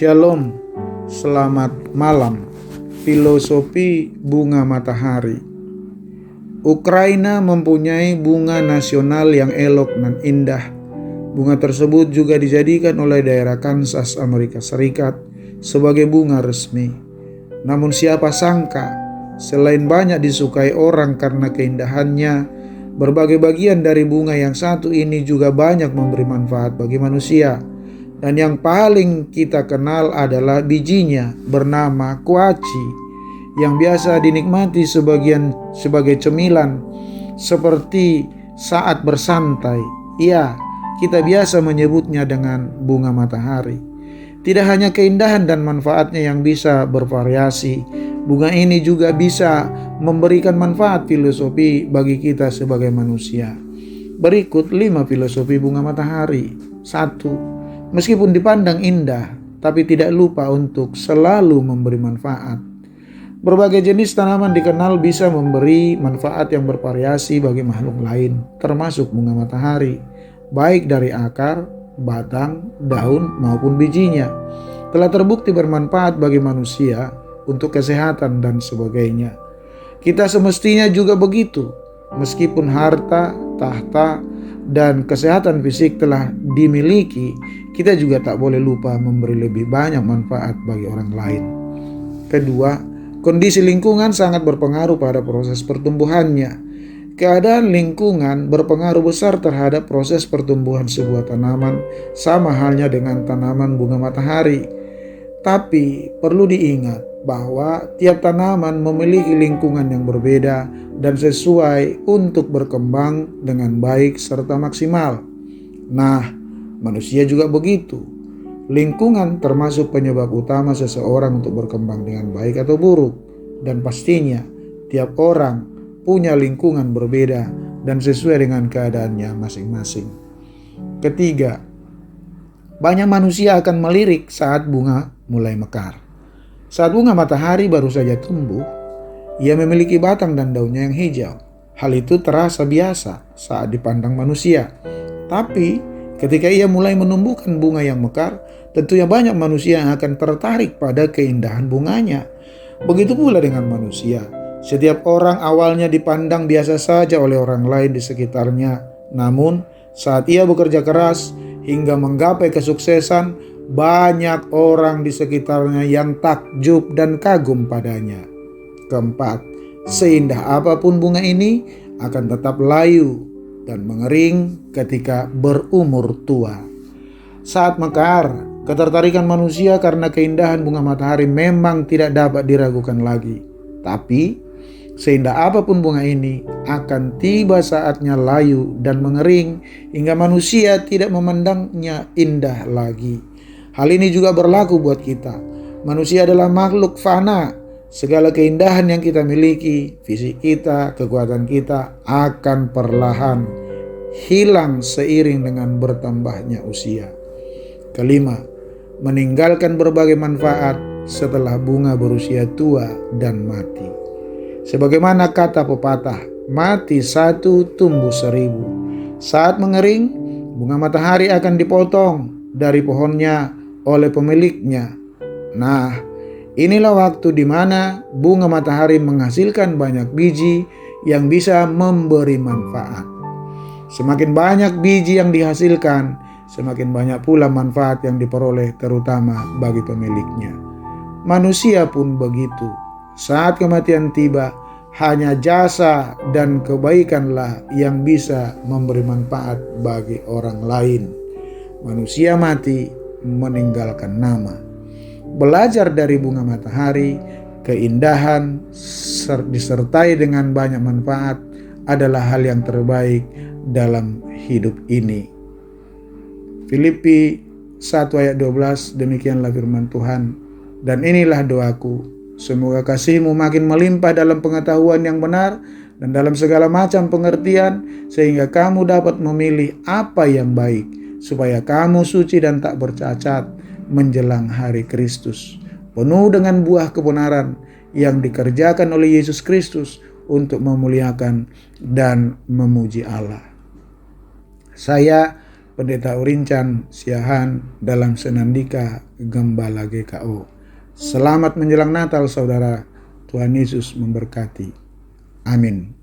Shalom, selamat malam. Filosofi bunga matahari. Ukraina mempunyai bunga nasional yang elok dan indah. Bunga tersebut juga dijadikan oleh daerah Kansas, Amerika Serikat sebagai bunga resmi. Namun siapa sangka, selain banyak disukai orang karena keindahannya, berbagai bagian dari bunga yang satu ini juga banyak memberi manfaat bagi manusia. Dan yang paling kita kenal adalah bijinya bernama kuaci, yang biasa dinikmati sebagai cemilan seperti saat bersantai. Ya, kita biasa menyebutnya dengan bunga matahari. Tidak hanya keindahan dan manfaatnya yang bisa bervariasi, bunga ini juga bisa memberikan manfaat filosofi bagi kita sebagai manusia. Berikut 5 filosofi bunga matahari. 1. Meskipun dipandang indah, tapi tidak lupa untuk selalu memberi manfaat. Berbagai jenis tanaman dikenal bisa memberi manfaat yang bervariasi bagi makhluk lain, termasuk bunga matahari, baik dari akar, batang, daun, maupun bijinya. Telah terbukti bermanfaat bagi manusia untuk kesehatan dan sebagainya. Kita semestinya juga begitu. Meskipun harta, tahta, dan kesehatan fisik telah dimiliki, kita juga tak boleh lupa memberi lebih banyak manfaat bagi orang lain. Kedua, kondisi lingkungan sangat berpengaruh pada proses pertumbuhannya. Keadaan lingkungan berpengaruh besar terhadap proses pertumbuhan sebuah tanaman, sama halnya dengan tanaman bunga matahari. Tapi perlu diingat bahwa tiap tanaman memiliki lingkungan yang berbeda dan sesuai untuk berkembang dengan baik serta maksimal. Nah, manusia juga begitu. Lingkungan termasuk penyebab utama seseorang untuk berkembang dengan baik atau buruk. Dan pastinya tiap orang punya lingkungan berbeda dan sesuai dengan keadaannya masing-masing. Ketiga, banyak manusia akan melirik saat bunga mulai mekar. Saat bunga matahari baru saja tumbuh, ia memiliki batang dan daunnya yang hijau. Hal itu terasa biasa saat dipandang manusia. Tapi ketika ia mulai menumbuhkan bunga yang mekar, tentunya banyak manusia yang akan tertarik pada keindahan bunganya. Begitu pula dengan manusia. Setiap orang awalnya dipandang biasa saja oleh orang lain di sekitarnya. Namun saat ia bekerja keras hingga menggapai kesuksesan, banyak orang di sekitarnya yang takjub dan kagum padanya. Keempat, seindah apapun bunga ini akan tetap layu dan mengering ketika berumur tua. Saat mekar, ketertarikan manusia karena keindahan bunga matahari memang tidak dapat diragukan lagi. Tapi, seindah apapun bunga ini akan tiba saatnya layu dan mengering hingga manusia tidak memandangnya indah lagi. Hal ini juga berlaku buat kita. Manusia adalah makhluk fana. Segala keindahan yang kita miliki, fisik kita, kekuatan kita akan perlahan hilang seiring dengan bertambahnya usia. Kelima, meninggalkan berbagai manfaat setelah bunga berusia tua dan mati. Sebagaimana kata pepatah, mati satu tumbuh 1000. Saat mengering, bunga matahari akan dipotong dari pohonnya oleh pemiliknya. Nah, inilah waktu di mana bunga matahari menghasilkan banyak biji yang bisa memberi manfaat. Semakin banyak biji yang dihasilkan, semakin banyak pula manfaat yang diperoleh, terutama bagi pemiliknya. Manusia pun begitu. Saat kematian tiba, hanya jasa dan kebaikanlah yang bisa memberi manfaat bagi orang lain. Manusia mati meninggalkan nama. Belajar dari bunga matahari, keindahan disertai dengan banyak manfaat adalah hal yang terbaik dalam hidup ini. Filipi 1 ayat 12, demikianlah firman Tuhan. Dan inilah doaku, semoga kasih-Mu makin melimpah dalam pengetahuan yang benar dan dalam segala macam pengertian, sehingga kamu dapat memilih apa yang baik, supaya kamu suci dan tak bercacat menjelang hari Kristus, penuh dengan buah kebenaran yang dikerjakan oleh Yesus Kristus untuk memuliakan dan memuji Allah. Saya Pendeta Urincan Siahan dalam Senandika Gembala GKO. Selamat menjelang Natal saudara. Tuhan Yesus memberkati. Amin.